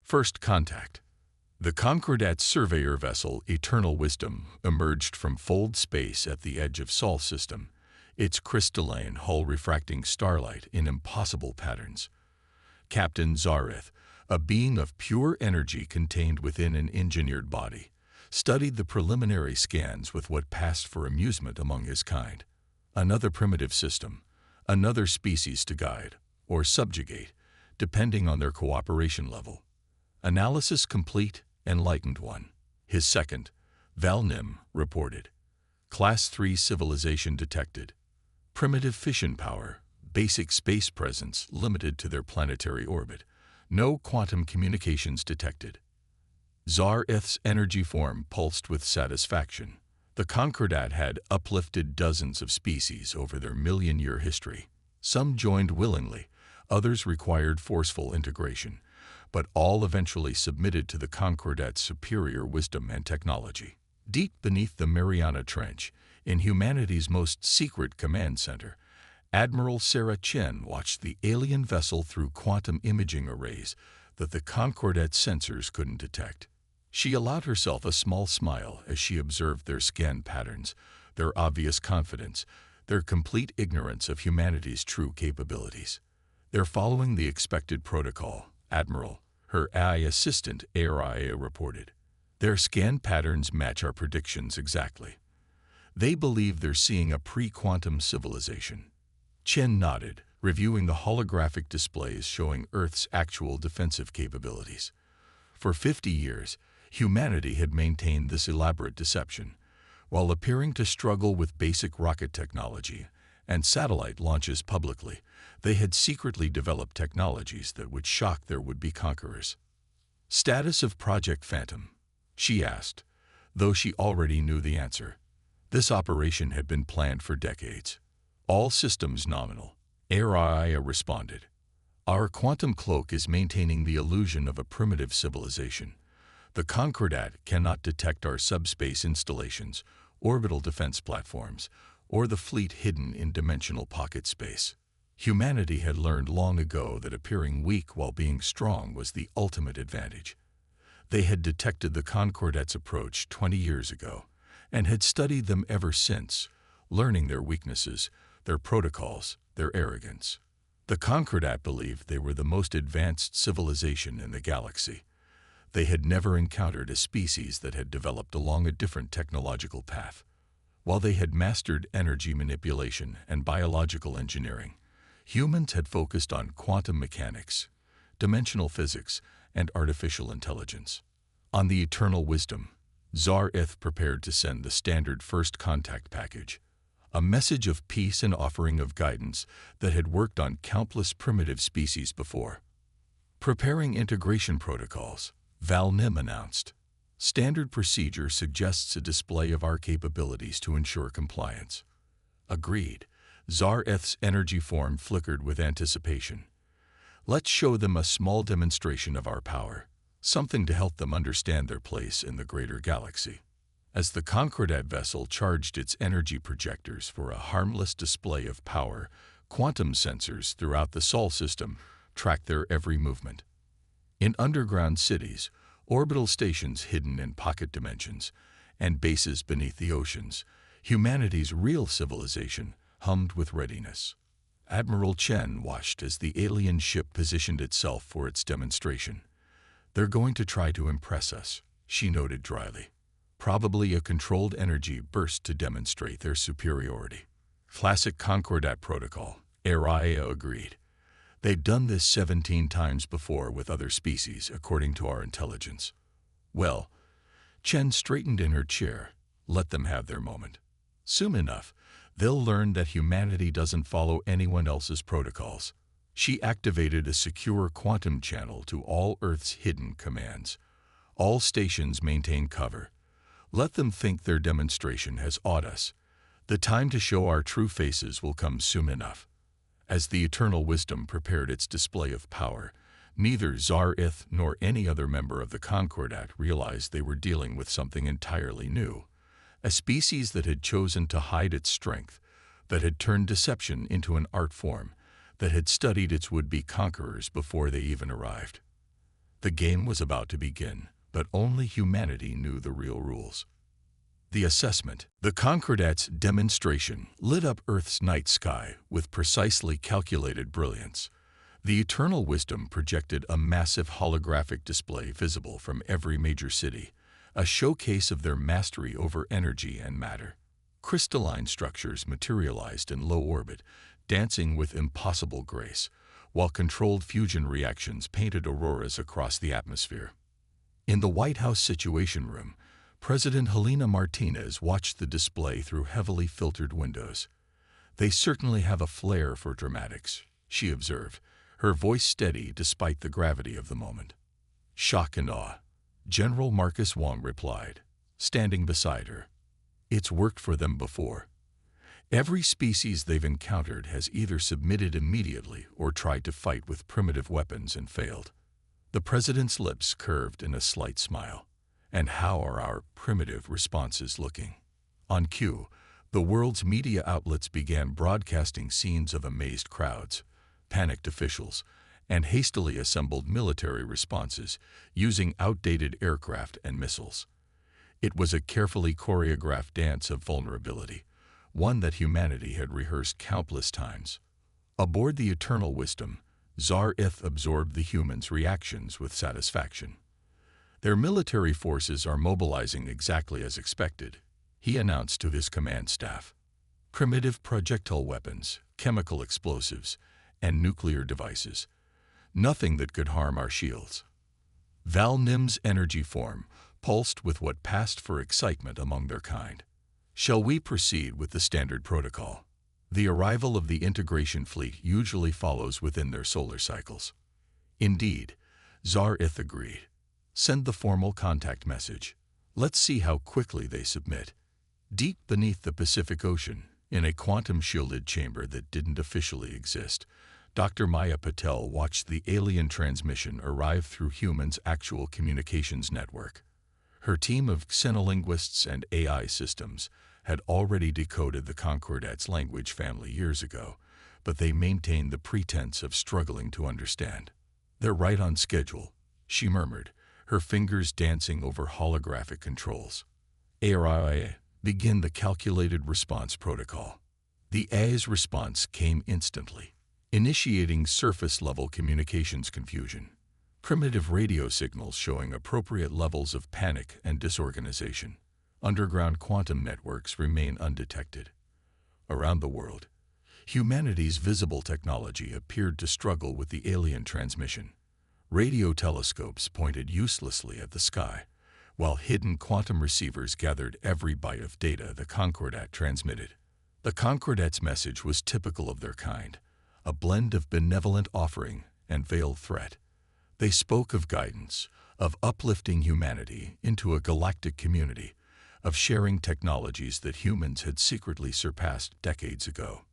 First contact. The Concordat surveyor vessel Eternal Wisdom emerged from fold space at the edge of Sol system, its crystalline hull refracting starlight in impossible patterns. Captain Zareth, a being of pure energy contained within an engineered body, studied the preliminary scans with what passed for amusement among his kind. Another primitive system, another species to guide or subjugate, depending on their cooperation level. Analysis complete, enlightened one. His second, Valnim, reported. Class 3 civilization detected. Primitive fission power, basic space presence limited to their planetary orbit. No quantum communications detected. Zareth's energy form pulsed with satisfaction. The Concordat had uplifted dozens of species over their million-year history. Some joined willingly, others required forceful integration, but all eventually submitted to the Concordat's superior wisdom and technology. Deep beneath the Mariana Trench, in humanity's most secret command center, Admiral Sarah Chen watched the alien vessel through quantum imaging arrays that the Concordat sensors couldn't detect. She allowed herself a small smile as she observed their scan patterns, their obvious confidence, their complete ignorance of humanity's true capabilities. They're following the expected protocol, Admiral, her AI assistant Araya reported. Their scan patterns match our predictions exactly. They believe they're seeing a pre-quantum civilization. Chen nodded, reviewing the holographic displays showing Earth's actual defensive capabilities. For 50 years, humanity had maintained this elaborate deception, while appearing to struggle with basic rocket technology and satellite launches publicly. They had secretly developed technologies that would shock their would-be conquerors. Status of Project Phantom? She asked, though she already knew the answer. This operation had been planned for decades. All systems nominal. Araya responded. Our quantum cloak is maintaining the illusion of a primitive civilization. The Concordat cannot detect our subspace installations, orbital defense platforms, or the fleet hidden in dimensional pocket space. Humanity had learned long ago that appearing weak while being strong was the ultimate advantage. They had detected the Concordat's approach 20 years ago and had studied them ever since, learning their weaknesses, their protocols, their arrogance. The Concordat believed they were the most advanced civilization in the galaxy. They had never encountered a species that had developed along a different technological path. While they had mastered energy manipulation and biological engineering, humans had focused on quantum mechanics, dimensional physics, and artificial intelligence. On the Eternal Wisdom, Zareth prepared to send the standard first contact package, a message of peace and offering of guidance that had worked on countless primitive species before. Preparing integration protocols, Valnim announced. Standard procedure suggests a display of our capabilities to ensure compliance. Agreed. Zareth's energy form flickered with anticipation. Let's show them a small demonstration of our power, something to help them understand their place in the greater galaxy. As the Concordat vessel charged its energy projectors for a harmless display of power, quantum sensors throughout the Sol system tracked their every movement. In underground cities, orbital stations hidden in pocket dimensions, and bases beneath the oceans, humanity's real civilization hummed with readiness. Admiral Chen watched as the alien ship positioned itself for its demonstration. They're going to try to impress us, she noted dryly. Probably a controlled energy burst to demonstrate their superiority. Classic Concordat protocol, Araya agreed. They'd done this 17 times before with other species, according to our intelligence. Well, Chen straightened in her chair. Let them have their moment. Soon enough, they'll learn that humanity doesn't follow anyone else's protocols. She activated a secure quantum channel to all Earth's hidden commands. All stations maintain cover. Let them think their demonstration has awed us. The time to show our true faces will come soon enough. As the Eternal Wisdom prepared its display of power, neither Zareth nor any other member of the Concordat realized they were dealing with something entirely new, a species that had chosen to hide its strength, that had turned deception into an art form, that had studied its would-be conquerors before they even arrived. The game was about to begin, but only humanity knew the real rules. The assessment. The Concordat's demonstration lit up Earth's night sky with precisely calculated brilliance. The Eternal Wisdom projected a massive holographic display visible from every major city, a showcase of their mastery over energy and matter. Crystalline structures materialized in low orbit, dancing with impossible grace, while controlled fusion reactions painted auroras across the atmosphere. In the White House Situation Room, President Helena Martinez watched the display through heavily filtered windows. "They certainly have a flair for dramatics," she observed, her voice steady despite the gravity of the moment. "Shock and awe," General Marcus Wong replied, standing beside her. "It's worked for them before. Every species they've encountered has either submitted immediately or tried to fight with primitive weapons and failed." The president's lips curved in a slight smile. "And how are our primitive responses looking?" On cue, the world's media outlets began broadcasting scenes of amazed crowds, panicked officials, and hastily assembled military responses using outdated aircraft and missiles. It was a carefully choreographed dance of vulnerability, one that humanity had rehearsed countless times. Aboard the Eternal Wisdom, Tsar Ith absorbed the humans' reactions with satisfaction. "Their military forces are mobilizing exactly as expected," he announced to his command staff. "Primitive projectile weapons, chemical explosives, and nuclear devices. Nothing that could harm our shields." Val Nim's energy form pulsed with what passed for excitement among their kind. "Shall we proceed with the standard protocol? The arrival of the integration fleet usually follows within their solar cycles." "Indeed," Tsar Ith agreed. "Send the formal contact message. Let's see how quickly they submit." Deep beneath the Pacific Ocean, in a quantum-shielded chamber that didn't officially exist, Dr. Maya Patel watched the alien transmission arrive through humans' actual communications network. Her team of xenolinguists and AI systems had already decoded the Concordat's language family years ago, but they maintained the pretense of struggling to understand. "They're right on schedule," she murmured, her fingers dancing over holographic controls. "AI, begin the calculated response protocol." The AI's response came instantly, initiating surface-level communications confusion. Primitive radio signals showing appropriate levels of panic and disorganization. Underground quantum networks remain undetected. Around the world, humanity's visible technology appeared to struggle with the alien transmission. Radio telescopes pointed uselessly at the sky, while hidden quantum receivers gathered every byte of data the Concordat transmitted. The Concordat's message was typical of their kind, a blend of benevolent offering and veiled threat. They spoke of guidance, of uplifting humanity into a galactic community, of sharing technologies that humans had secretly surpassed decades ago.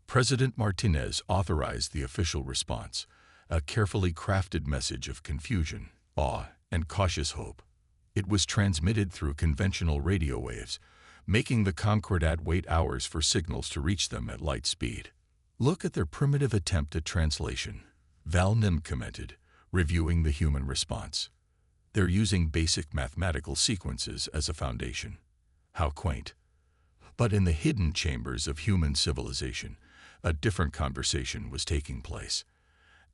President Martinez authorized the official response, a carefully crafted message of confusion, awe, and cautious hope. It was transmitted through conventional radio waves, making the Concordat wait hours for signals to reach them at light speed. "Look at their primitive attempt at translation," Val Nim commented, reviewing the human response. "They're using basic mathematical sequences as a foundation. How quaint." But in the hidden chambers of human civilization, a different conversation was taking place.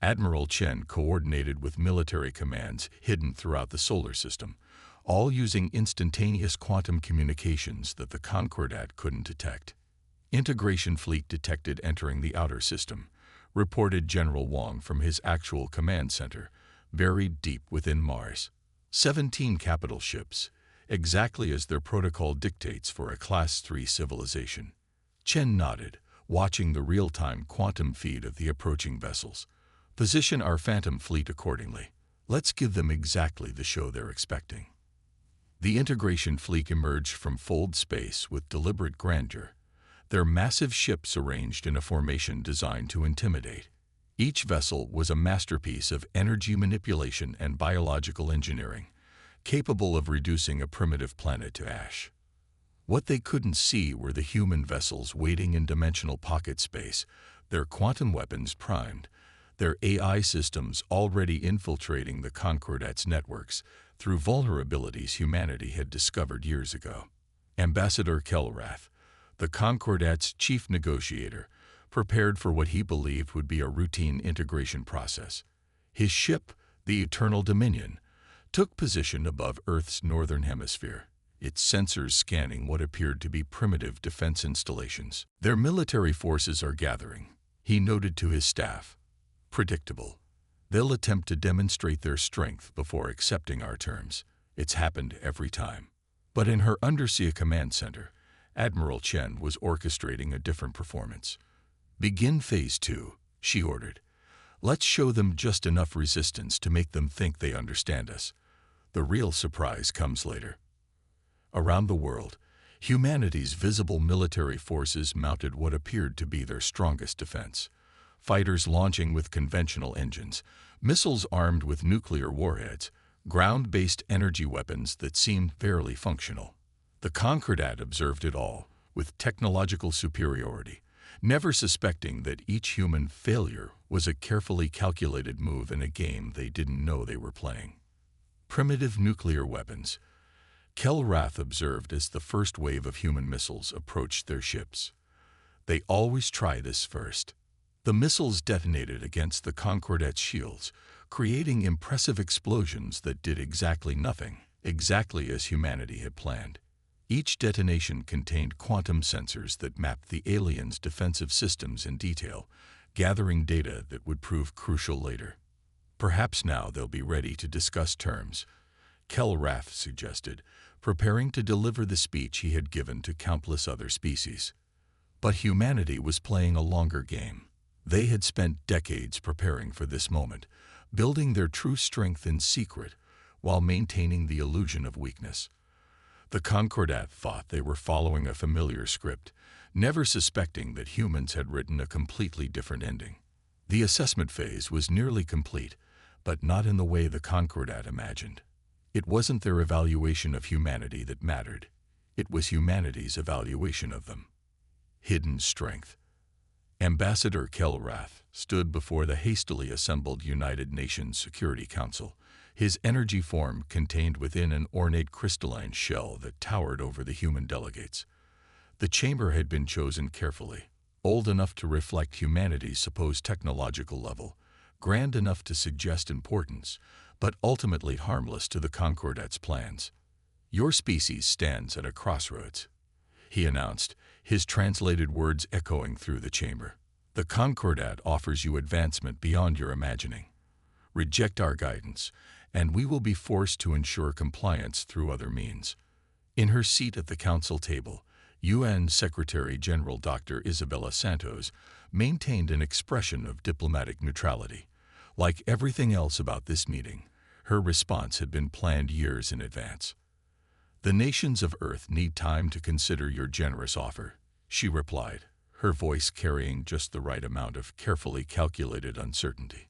Admiral Chen coordinated with military commands hidden throughout the solar system, all using instantaneous quantum communications that the Concordat couldn't detect. "Integration fleet detected entering the outer system," reported General Wong from his actual command center, buried deep within Mars. 17 capital ships, exactly as their protocol dictates for a Class 3 civilization. Chen nodded, watching the real-time quantum feed of the approaching vessels. "Position our Phantom fleet accordingly. Let's give them exactly the show they're expecting." The integration fleet emerged from fold space with deliberate grandeur, their massive ships arranged in a formation designed to intimidate. Each vessel was a masterpiece of energy manipulation and biological engineering, capable of reducing a primitive planet to ash. What they couldn't see were the human vessels waiting in dimensional pocket space, their quantum weapons primed, their AI systems already infiltrating the Concordat's networks through vulnerabilities humanity had discovered years ago. Ambassador Kelrath, the Concordat's chief negotiator, prepared for what he believed would be a routine integration process. His ship, the Eternal Dominion, took position above Earth's northern hemisphere, its sensors scanning what appeared to be primitive defense installations. "Their military forces are gathering," he noted to his staff. "Predictable. They'll attempt to demonstrate their strength before accepting our terms. It's happened every time." But in her undersea command center, Admiral Chen was orchestrating a different performance. "Begin Phase 2, she ordered. "Let's show them just enough resistance to make them think they understand us. The real surprise comes later." Around the world, humanity's visible military forces mounted what appeared to be their strongest defense. Fighters launching with conventional engines, missiles armed with nuclear warheads, ground-based energy weapons that seemed barely functional. The Concordat observed it all, with technological superiority, never suspecting that each human failure was a carefully calculated move in a game they didn't know they were playing. Primitive nuclear weapons, Kelrath observed as the first wave of human missiles approached their ships. "They always try this first." The missiles detonated against the Concordat's shields, creating impressive explosions that did exactly nothing, exactly as humanity had planned. Each detonation contained quantum sensors that mapped the aliens' defensive systems in detail, gathering data that would prove crucial later. "Perhaps now they'll be ready to discuss terms," Kelrath suggested, preparing to deliver the speech he had given to countless other species. But humanity was playing a longer game. They had spent decades preparing for this moment, building their true strength in secret while maintaining the illusion of weakness. The Concordat thought they were following a familiar script, never suspecting that humans had written a completely different ending. The assessment phase was nearly complete, but not in the way the Concordat imagined. It wasn't their evaluation of humanity that mattered. It was humanity's evaluation of them. Hidden strength. Ambassador Kelrath stood before the hastily assembled United Nations Security Council, his energy form contained within an ornate crystalline shell that towered over the human delegates. The chamber had been chosen carefully, old enough to reflect humanity's supposed technological level, grand enough to suggest importance, but ultimately harmless to the Concordat's plans. "Your species stands at a crossroads," he announced, his translated words echoing through the chamber. "The Concordat offers you advancement beyond your imagining. Reject our guidance, and we will be forced to ensure compliance through other means." In her seat at the council table, UN Secretary-General Dr. Isabella Santos maintained an expression of diplomatic neutrality. Like everything else about this meeting, her response had been planned years in advance. "The nations of Earth need time to consider your generous offer," she replied, her voice carrying just the right amount of carefully calculated uncertainty.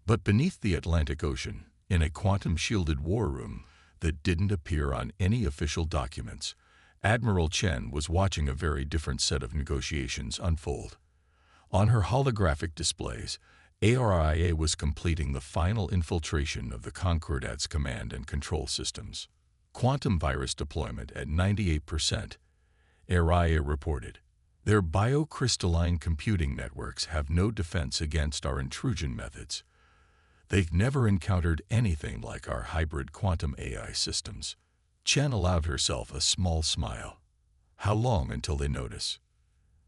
But beneath the Atlantic Ocean, in a quantum-shielded war room that didn't appear on any official documents, Admiral Chen was watching a very different set of negotiations unfold. On her holographic displays, ARIA was completing the final infiltration of the Concordat's command and control systems. Quantum virus deployment at 98%, ARIA reported. "Their biocrystalline computing networks have no defense against our intrusion methods. They've never encountered anything like our hybrid quantum AI systems." Chen allowed herself a small smile. "How long until they notice?"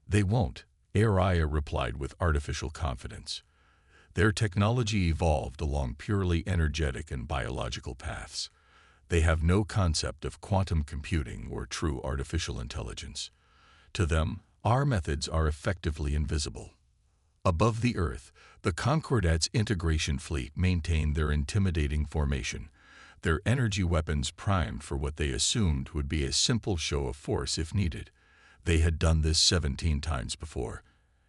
"They won't," ARIA replied with artificial confidence. "Their technology evolved along purely energetic and biological paths. They have no concept of quantum computing or true artificial intelligence. To them, our methods are effectively invisible." Above the Earth, the Concordat's integration fleet maintained their intimidating formation, their energy weapons primed for what they assumed would be a simple show of force if needed. They had done this 17 times before,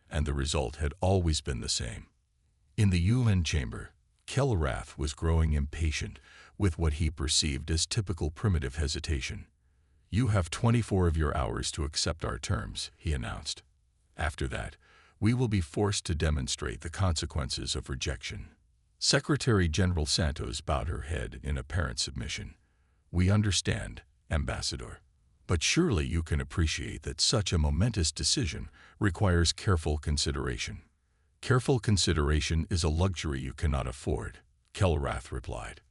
and the result had always been the same. In the UN chamber, Kelrath was growing impatient with what he perceived as typical primitive hesitation. "You have 24 of your hours to accept our terms," he announced. "After that, we will be forced to demonstrate the consequences of rejection. Secretary General Santos bowed her head in apparent submission. We understand, Ambassador. But surely you can appreciate that such a momentous decision requires careful consideration. Careful consideration is a luxury you cannot afford, Kelrath replied.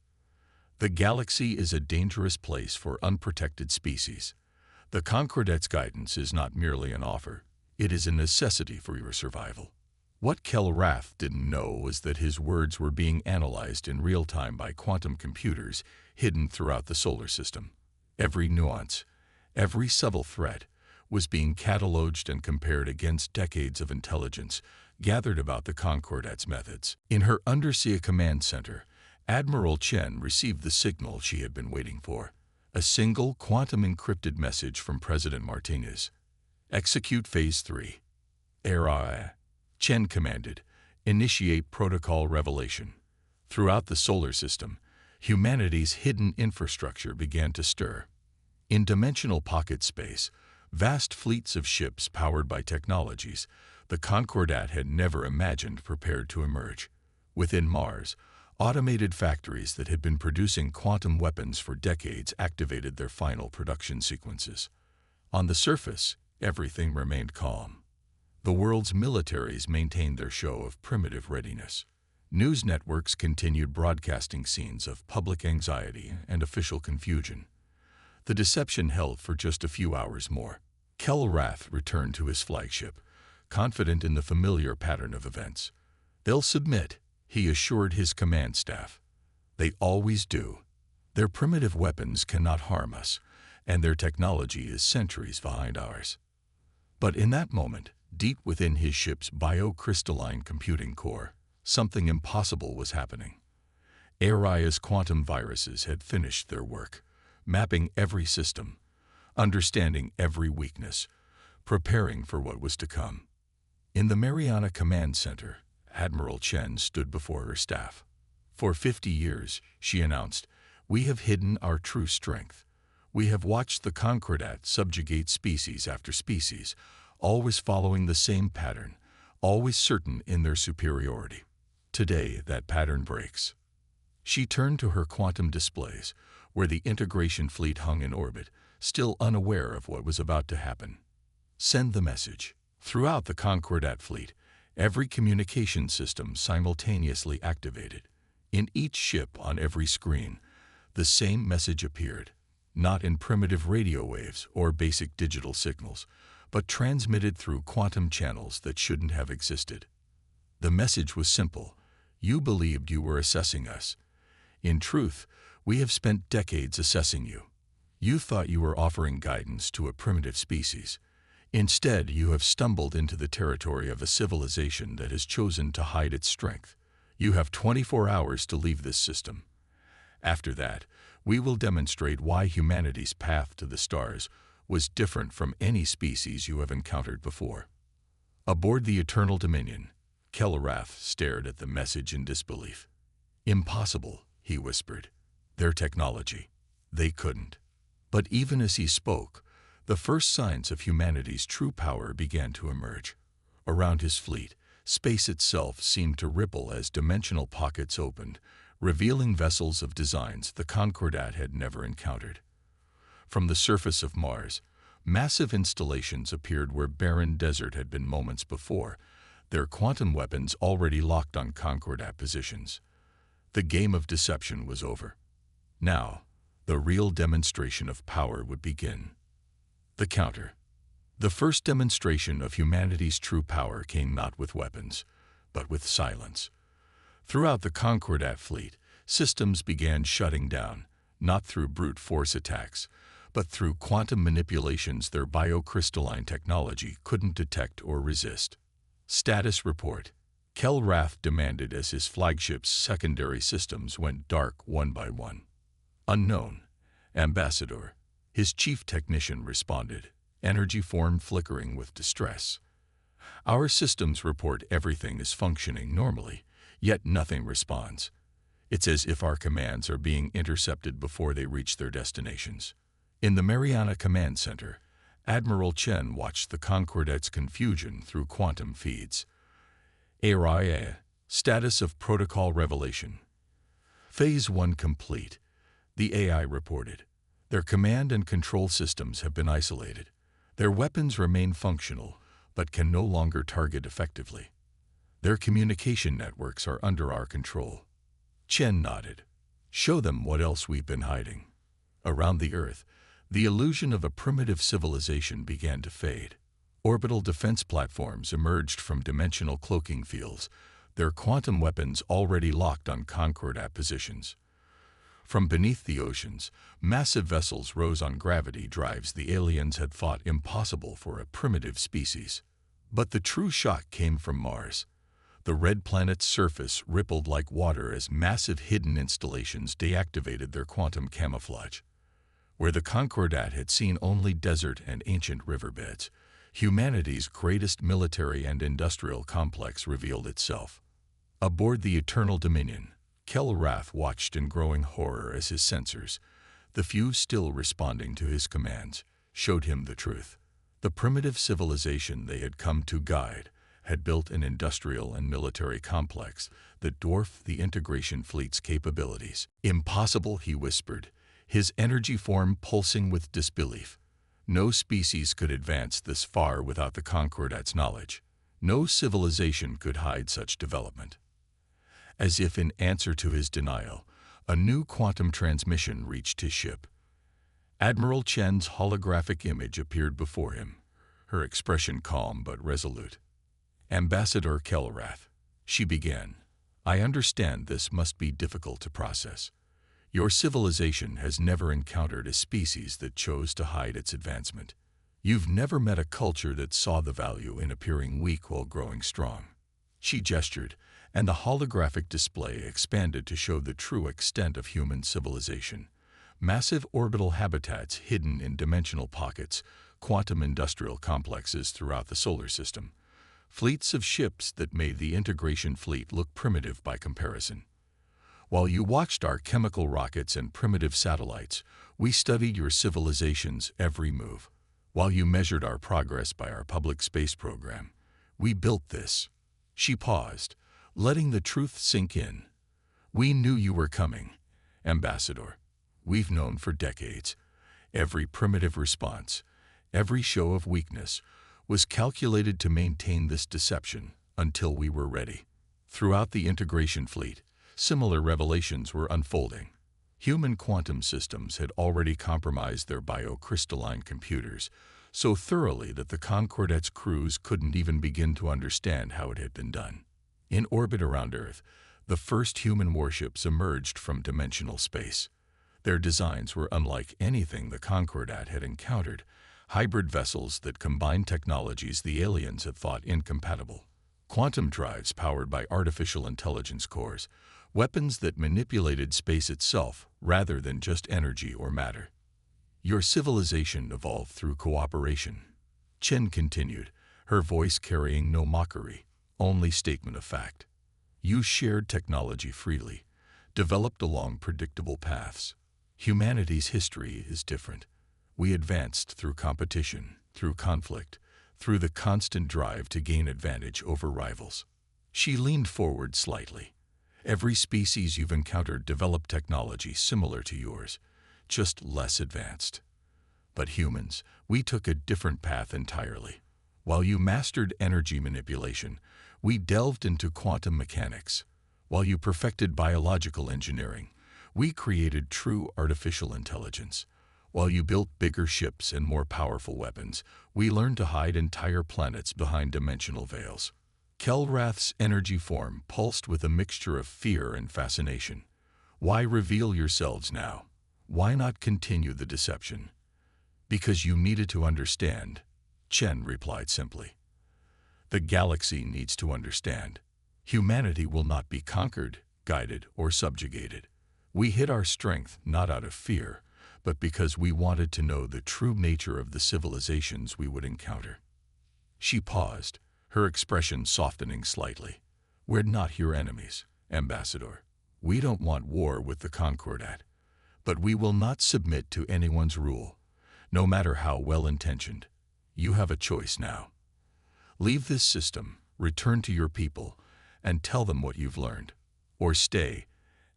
The galaxy is a dangerous place for unprotected species. The Concordet's guidance is not merely an offer, it is a necessity for your survival. What Kelrath didn't know was that his words were being analyzed in real time by quantum computers hidden throughout the solar system. Every nuance, every subtle threat, was being cataloged and compared against decades of intelligence gathered about the Concordet's methods. In her undersea command center, Admiral Chen received the signal she had been waiting for, a single quantum-encrypted message from President Martinez. Execute Phase 3. Chen commanded, initiate protocol revelation. Throughout the solar system, humanity's hidden infrastructure began to stir. In dimensional pocket space, vast fleets of ships powered by technologies the Concordat had never imagined prepared to emerge. Within Mars, automated factories that had been producing quantum weapons for decades activated their final production sequences. On the surface, everything remained calm. The world's militaries maintained their show of primitive readiness. News networks continued broadcasting scenes of public anxiety and official confusion. The deception held for just a few hours more. Kelrath returned to his flagship, confident in the familiar pattern of events. They'll submit, he assured his command staff. They always do. Their primitive weapons cannot harm us, and their technology is centuries behind ours. But in that moment, deep within his ship's biocrystalline computing core, something impossible was happening. Aria's quantum viruses had finished their work, mapping every system, understanding every weakness, preparing for what was to come. In the Mariana Command Center, Admiral Chen stood before her staff. For 50 years, she announced, we have hidden our true strength. We have watched the Concordat subjugate species after species, always following the same pattern, always certain in their superiority. Today, that pattern breaks. She turned to her quantum displays, where the integration fleet hung in orbit, still unaware of what was about to happen. Send the message. Throughout the Concordat fleet, every communication system simultaneously activated. In each ship on every screen, the same message appeared, not in primitive radio waves or basic digital signals, but transmitted through quantum channels that shouldn't have existed. The message was simple. You believed you were assessing us. In truth, we have spent decades assessing you. You thought you were offering guidance to a primitive species. Instead, you have stumbled into the territory of a civilization that has chosen to hide its strength. You have 24 hours to leave this system. After that, we will demonstrate why humanity's path to the stars was different from any species you have encountered before. Aboard the Eternal Dominion, Kelrath stared at the message in disbelief. Impossible, he whispered. Their technology. They couldn't. But even as he spoke, the first signs of humanity's true power began to emerge. Around his fleet, space itself seemed to ripple as dimensional pockets opened, revealing vessels of designs the Concordat had never encountered. From the surface of Mars, massive installations appeared where barren desert had been moments before, their quantum weapons already locked on Concordat positions. The game of deception was over. Now, the real demonstration of power would begin. The counter. The first demonstration of humanity's true power came not with weapons, but with silence. Throughout the Concordat fleet, systems began shutting down, not through brute force attacks, but through quantum manipulations their biocrystalline technology couldn't detect or resist. Status report. Kelrath demanded as his flagship's secondary systems went dark one by one. Unknown. Ambassador. His chief technician responded, energy form flickering with distress. Our systems report everything is functioning normally, yet nothing responds. It's as if our commands are being intercepted before they reach their destinations. In the Mariana Command Center, Admiral Chen watched the Concordat's confusion through quantum feeds. ARIA, status of protocol revelation. Phase 1 complete, the AI reported. Their command and control systems have been isolated. Their weapons remain functional, but can no longer target effectively. Their communication networks are under our control. Chen nodded. Show them what else we've been hiding. Around the Earth, the illusion of a primitive civilization began to fade. Orbital defense platforms emerged from dimensional cloaking fields, their quantum weapons already locked on Concordat positions. From beneath the oceans, massive vessels rose on gravity drives the aliens had thought impossible for a primitive species. But the true shock came from Mars. The red planet's surface rippled like water as massive hidden installations deactivated their quantum camouflage. Where the Concordat had seen only desert and ancient riverbeds, humanity's greatest military and industrial complex revealed itself. Aboard the Eternal Dominion, Kelrath watched in growing horror as his sensors, the few still responding to his commands, showed him the truth. The primitive civilization they had come to guide had built an industrial and military complex that dwarfed the integration fleet's capabilities. Impossible, he whispered, his energy form pulsing with disbelief. No species could advance this far without the Concordat's knowledge. No civilization could hide such development. As if in answer to his denial, a new quantum transmission reached his ship. Admiral Chen's holographic image appeared before him, her expression calm but resolute. Ambassador Kelrath, she began, I understand this must be difficult to process. Your civilization has never encountered a species that chose to hide its advancement. You've never met a culture that saw the value in appearing weak while growing strong. She gestured, and the holographic display expanded to show the true extent of human civilization. Massive orbital habitats hidden in dimensional pockets, quantum industrial complexes throughout the solar system. Fleets of ships that made the integration fleet look primitive by comparison. While you watched our chemical rockets and primitive satellites, we studied your civilization's every move. While you measured our progress by our public space program, we built this. She paused, letting the truth sink in. We knew you were coming, Ambassador. We've known for decades. Every primitive response, every show of weakness, was calculated to maintain this deception until we were ready. Throughout the integration fleet, similar revelations were unfolding. Human quantum systems had already compromised their biocrystalline computers so thoroughly that the Concordat's crews couldn't even begin to understand how it had been done. In orbit around Earth, the first human warships emerged from dimensional space. Their designs were unlike anything the Concordat had encountered, hybrid vessels that combined technologies the aliens had thought incompatible. Quantum drives powered by artificial intelligence cores, weapons that manipulated space itself rather than just energy or matter. Your civilization evolved through cooperation. Chen continued, her voice carrying no mockery, only statement of fact. You shared technology freely, developed along predictable paths. Humanity's history is different. We advanced through competition, through conflict, through the constant drive to gain advantage over rivals. She leaned forward slightly. Every species you've encountered developed technology similar to yours, just less advanced. But humans, we took a different path entirely. While you mastered energy manipulation, we delved into quantum mechanics. While you perfected biological engineering, we created true artificial intelligence. While you built bigger ships and more powerful weapons, we learned to hide entire planets behind dimensional veils. Kelrath's energy form pulsed with a mixture of fear and fascination. Why reveal yourselves now? Why not continue the deception? Because you needed to understand, Chen replied simply. The galaxy needs to understand. Humanity will not be conquered, guided, or subjugated. We hid our strength not out of fear, but because we wanted to know the true nature of the civilizations we would encounter. She paused, her expression softening slightly. We're not your enemies, Ambassador. We don't want war with the Concordat, but we will not submit to anyone's rule, no matter how well-intentioned. You have a choice now. Leave this system, return to your people, and tell them what you've learned. Or stay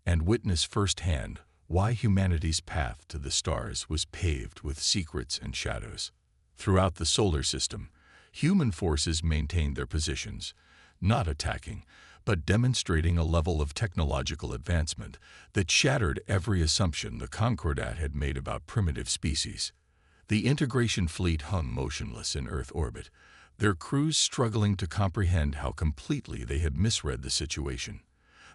and witness firsthand why humanity's path to the stars was paved with secrets and shadows. Throughout the solar system, human forces maintained their positions, not attacking, but demonstrating a level of technological advancement that shattered every assumption the Concordat had made about primitive species. The integration fleet hung motionless in Earth orbit, their crews struggling to comprehend how completely they had misread the situation.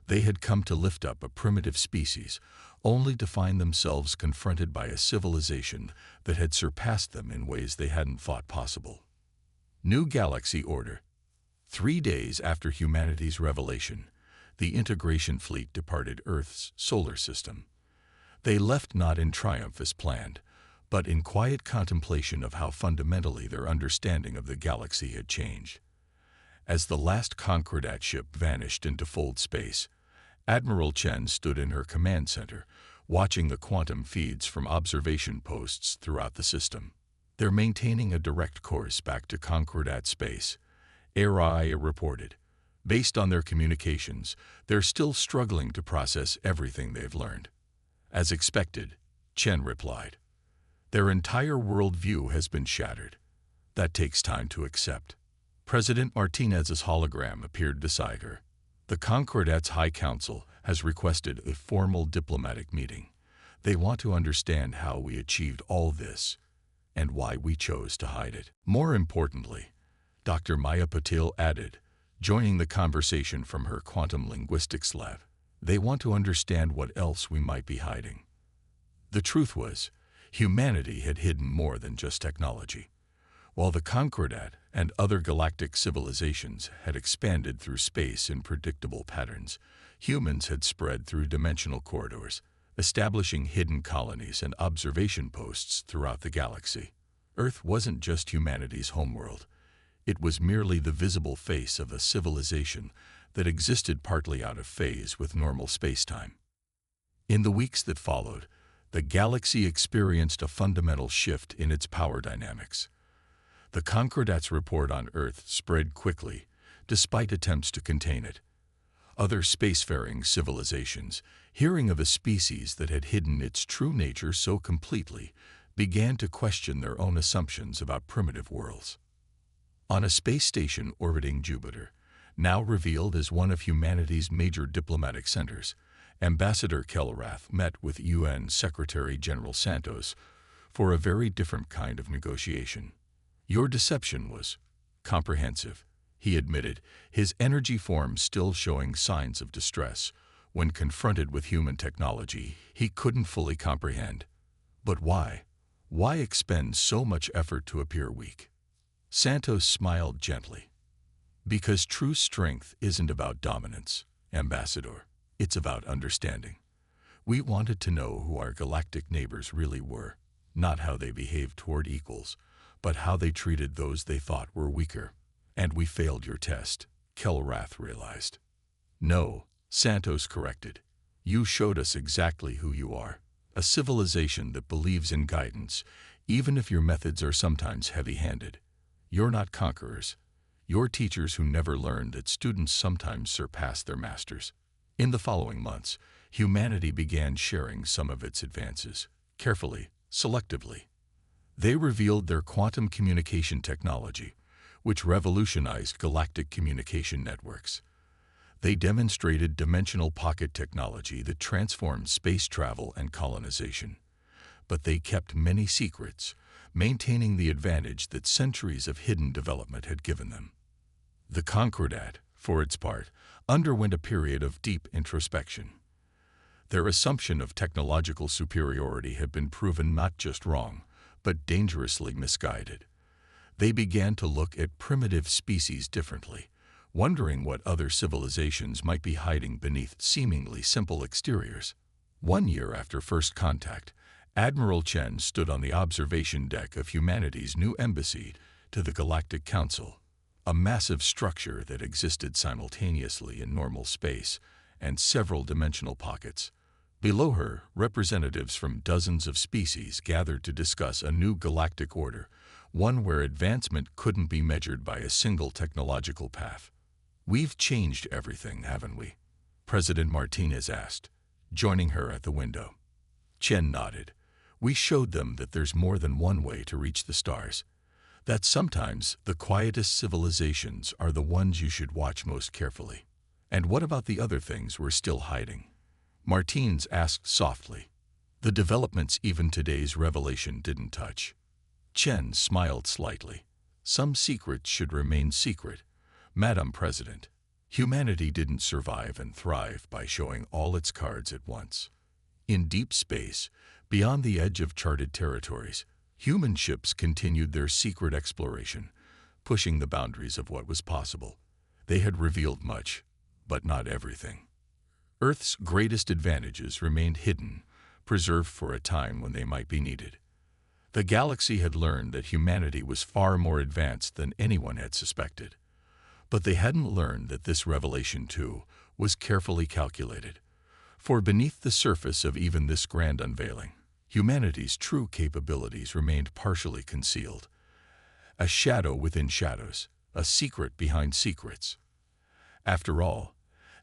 They had come to lift up a primitive species, only to find themselves confronted by a civilization that had surpassed them in ways they hadn't thought possible. New Galaxy Order. 3 days after humanity's revelation, the integration fleet departed Earth's solar system. They left not in triumph as planned, but in quiet contemplation of how fundamentally their understanding of the galaxy had changed. As the last Concordat ship vanished into fold space, Admiral Chen stood in her command center, watching the quantum feeds from observation posts throughout the system. They're maintaining a direct course back to Concordat space, HFY reported. Based on their communications, they're still struggling to process everything they've learned. As expected, Chen replied. Their entire worldview has been shattered. That takes time to accept. President Martinez's hologram appeared beside her. The Concordat's High Council has requested a formal diplomatic meeting. They want to understand how we achieved all this and why we chose to hide it. More importantly, Dr. Maya Patil added, joining the conversation from her quantum linguistics lab, they want to understand what else we might be hiding. The truth was, humanity had hidden more than just technology. While the Concordat and other galactic civilizations had expanded through space in predictable patterns, humans had spread through dimensional corridors, establishing hidden colonies and observation posts throughout the galaxy. Earth wasn't just humanity's homeworld. It was merely the visible face of a civilization that existed partly out of phase with normal spacetime. In the weeks that followed, the galaxy experienced a fundamental shift in its power dynamics. The Concordat's report on Earth spread quickly, despite attempts to contain it. Other spacefaring civilizations, hearing of a species that had hidden its true nature so completely, began to question their own assumptions about primitive worlds. On a space station orbiting Jupiter, now revealed as one of humanity's major diplomatic centers, Ambassador Kelrath met with UN Secretary-General Santos for a very different kind of negotiation. Your deception was comprehensive, he admitted, his energy form still showing signs of distress. When confronted with human technology, he couldn't fully comprehend. But why? Why expend so much effort to appear weak? Santos smiled gently. Because true strength isn't about dominance, Ambassador. It's about understanding. We wanted to know who our galactic neighbors really were, not how they behaved toward equals, but how they treated those they thought were weaker. And we failed your test, Kelrath realized. No, Santos corrected. You showed us exactly who you are, a civilization that believes in guidance, even if your methods are sometimes heavy-handed. You're not conquerors. You're teachers who never learned that students sometimes surpass their masters. In the following months, humanity began sharing some of its advances, carefully, selectively. They revealed their quantum communication technology, which revolutionized galactic communication networks. They demonstrated dimensional pocket technology that transformed space travel and colonization. But they kept many secrets, maintaining the advantage that centuries of hidden development had given them. The Concordat, for its part, underwent a period of deep introspection. Their assumption of technological superiority had been proven not just wrong, but dangerously misguided. They began to look at primitive species differently, wondering what other civilizations might be hiding beneath seemingly simple exteriors. 1 year after first contact, Admiral Chen stood on the observation deck of humanity's new embassy to the Galactic Council, a massive structure that existed simultaneously in normal space and several dimensional pockets. Below her, representatives from dozens of species gathered to discuss a new galactic order, one where advancement couldn't be measured by a single technological path. "We've changed everything, haven't we?" President Martinez asked, joining her at the window. Chen nodded. "We showed them that there's more than one way to reach the stars. That sometimes the quietest civilizations are the ones you should watch most carefully." "And what about the other things we're still hiding?" Martinez asked softly. "The developments even today's revelation didn't touch." Chen smiled slightly. "Some secrets should remain secret, Madam President. Humanity didn't survive and thrive by showing all its cards at once. In deep space, beyond the edge of charted territories, human ships continued their secret exploration, pushing the boundaries of what was possible. They had revealed much, but not everything. Earth's greatest advantages remained hidden, preserved for a time when they might be needed. The galaxy had learned that humanity was far more advanced than anyone had suspected. But they hadn't learned that this revelation, too, was carefully calculated. For beneath the surface of even this grand unveiling, humanity's true capabilities remained partially concealed. A shadow within shadows, a secret behind secrets. After all,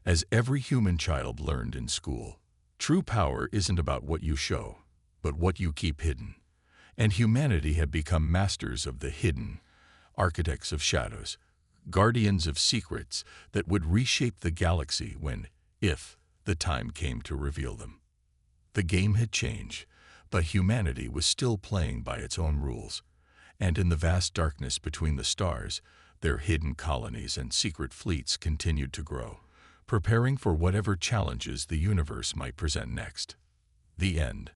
as every human child learned in school, true power isn't about what you show, but what you keep hidden. And humanity had become masters of the hidden, architects of shadows, guardians of secrets that would reshape the galaxy when, if, the time came to reveal them. The game had changed, but humanity was still playing by its own rules, and in the vast darkness between the stars, their hidden colonies and secret fleets continued to grow, preparing for whatever challenges the universe might present next. The end.